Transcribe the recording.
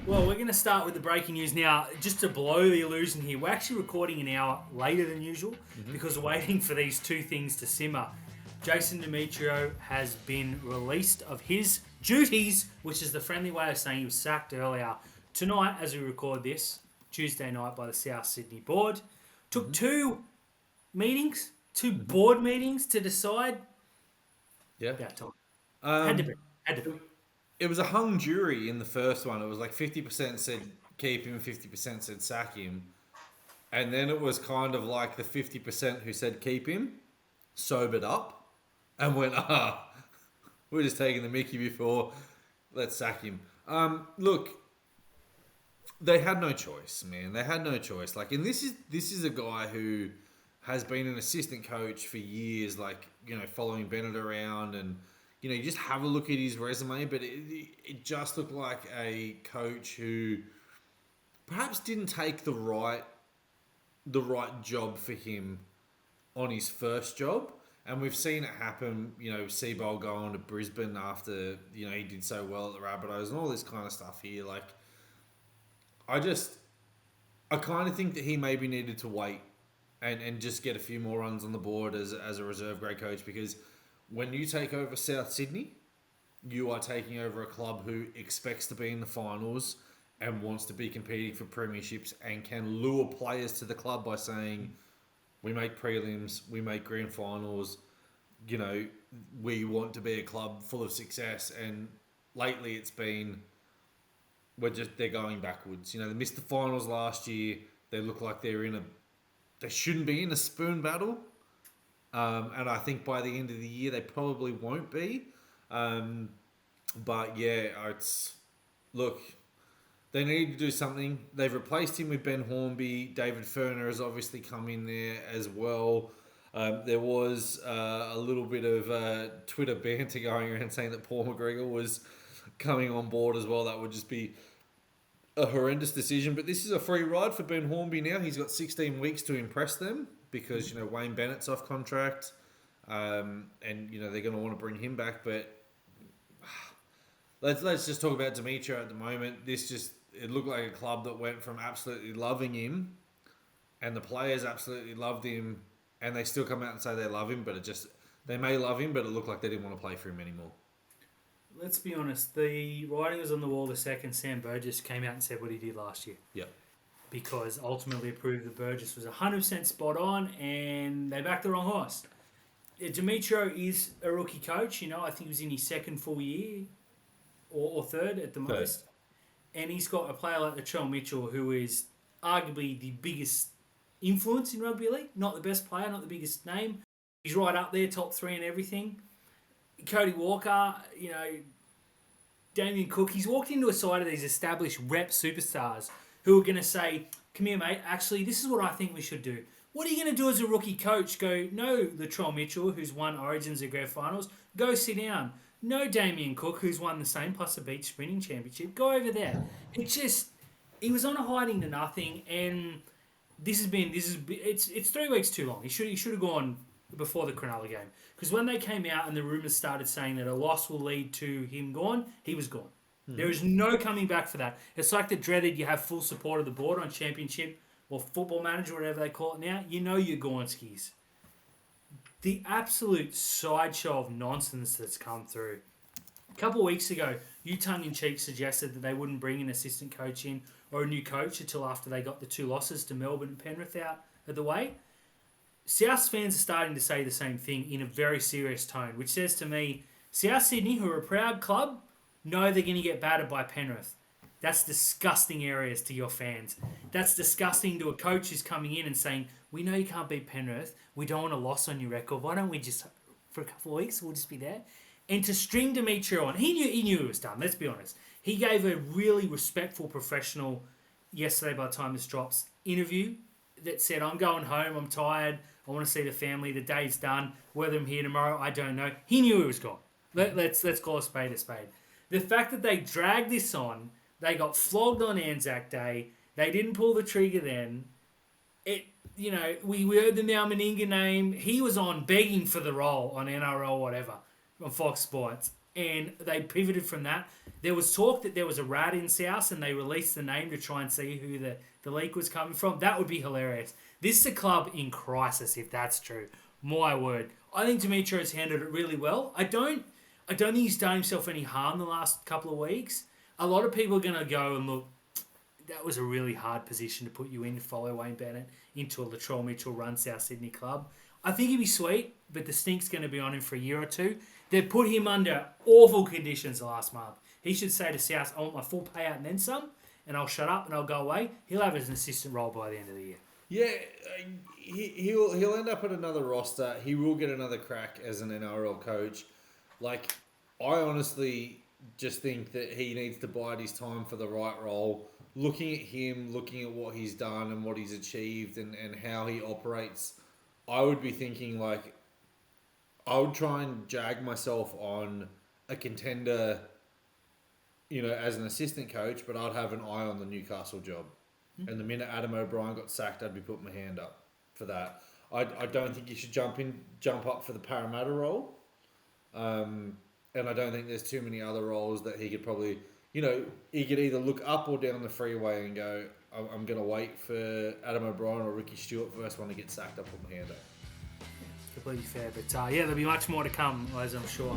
Well, we're going to start with the breaking news now. Just to blow the illusion here, we're actually recording an hour later than usual because we're waiting for these two things to simmer. Jason Demetriou has been released of his duties, which is the friendly way of saying he was sacked earlier tonight as we record this, Tuesday night, by the South Sydney board. Took two board meetings to decide. Yeah. About time. Had to be. Um, Had to be. it was a hung jury in the first one. It was like 50% said keep him, 50% said sack him. And then it was kind of like the 50% who said keep him sobered up and went, we're just taking the mickey before, let's sack him. Look, they had no choice, man. They had no choice. Like, and this is a guy who has been an assistant coach for years. Like, following Bennett around, and you just have a look at his resume. But it just looked like a coach who perhaps didn't take the right job for him on his first job. And we've seen it happen, Seabold going to Brisbane after, he did so well at the Rabbitohs and all this kind of stuff here. Like, I kind of think that he maybe needed to wait and just get a few more runs on the board as a reserve grade coach, because when you take over South Sydney, you are taking over a club who expects to be in the finals and wants to be competing for premierships and can lure players to the club by saying, we make prelims, we make grand finals, we want to be a club full of success. And lately it's been, they're going backwards. They missed the finals last year. They look like they shouldn't be in a spoon battle. And I think by the end of the year, they probably won't be. But yeah, look, they need to do something. They've replaced him with Ben Hornby. David Ferner has obviously come in there as well. There was a little bit of Twitter banter going around saying that Paul McGregor was coming on board as well. That would just be a horrendous decision. But this is a free ride for Ben Hornby now. He's got 16 weeks to impress them because, Wayne Bennett's off contract. And, they're going to want to bring him back. But let's just talk about Demetriou at the moment. It looked like a club that went from absolutely loving him, and the players absolutely loved him, and they still come out and say they love him, but they may love him, but it looked like they didn't want to play for him anymore. Let's be honest, the writing was on the wall the second Sam Burgess came out and said what he did last year. Yep. Because ultimately it proved that Burgess was 100% spot on and they backed the wrong horse. Demetriou is a rookie coach, I think he was in his second full year or third at the most. And he's got a player like Latrell Mitchell, who is arguably the biggest influence in rugby league. Not the best player, not the biggest name. He's right up there, top three and everything. Cody Walker, Damien Cook. He's walked into a side of these established rep superstars who are going to say, come here, mate, actually, this is what I think we should do. What are you going to do as a rookie coach? Go, no, Latrell Mitchell, who's won Origins and Grand Finals, go sit down. No, Damien Cook, who's won the same plus a beach sprinting championship. Go over there. He was on a hiding to nothing, and it's 3 weeks too long. He should have gone before the Cronulla game, because when they came out and the rumours started saying that a loss will lead to him gone, he was gone. There is no coming back for that. It's like the dreaded you have full support of the board on championship or football manager, whatever they call it now. You're gone skis. The absolute sideshow of nonsense that's come through. A couple of weeks ago, you tongue-in-cheek suggested that they wouldn't bring an assistant coach in or a new coach until after they got the 2 losses to Melbourne and Penrith out of the way. South fans are starting to say the same thing in a very serious tone, which says to me, South Sydney, who are a proud club, know they're going to get battered by Penrith. That's disgusting areas to your fans. That's disgusting to a coach who's coming in and saying, we know you can't beat Penrith. We don't want a loss on your record. Why don't we just, for a couple of weeks, we'll just be there? And to string Demetriou on, he knew it was done, let's be honest. He gave a really respectful, professional, yesterday by the time this drops, interview that said, I'm going home, I'm tired, I want to see the family, the day's done, whether I'm here tomorrow, I don't know. He knew he was gone. Let's call a spade a spade. The fact that they dragged this on, they got flogged on Anzac Day, they didn't pull the trigger then, we heard the Mal Meninga name, he was on begging for the role on NRL whatever, on Fox Sports. and they pivoted from that. There was talk that there was a rat in South, and they released the name to try and see who the leak was coming from. That would be hilarious. This is a club in crisis, if that's true. My word. I think Demetriou has handled it really well. I don't think he's done himself any harm the last couple of weeks. A lot of people are going to go and look, that was a really hard position to put you in to follow Wayne Bennett into a Latrell Mitchell run South Sydney club. I think he'd be sweet, but the stink's going to be on him for a year or two. They've put him under awful conditions the last month. He should say to South, I want my full payout and then some, and I'll shut up and I'll go away. He'll have an assistant role by the end of the year. Yeah, he'll end up at another roster. He will get another crack as an NRL coach. Like, I honestly just think that he needs to bide his time for the right role. Looking at him, looking at what he's done and what he's achieved and how he operates, I would be thinking, like, I would try and jag myself on a contender, as an assistant coach, but I'd have an eye on the Newcastle job. Mm-hmm. And the minute Adam O'Brien got sacked, I'd be putting my hand up for that. I don't think you should jump up for the Parramatta role. And I don't think there's too many other roles that he could probably, he could either look up or down the freeway and go, I'm going to wait for Adam O'Brien or Ricky Stewart first one to get sacked. I'll put my hand up. Completely fair. But there'll be much more to come, as I'm sure.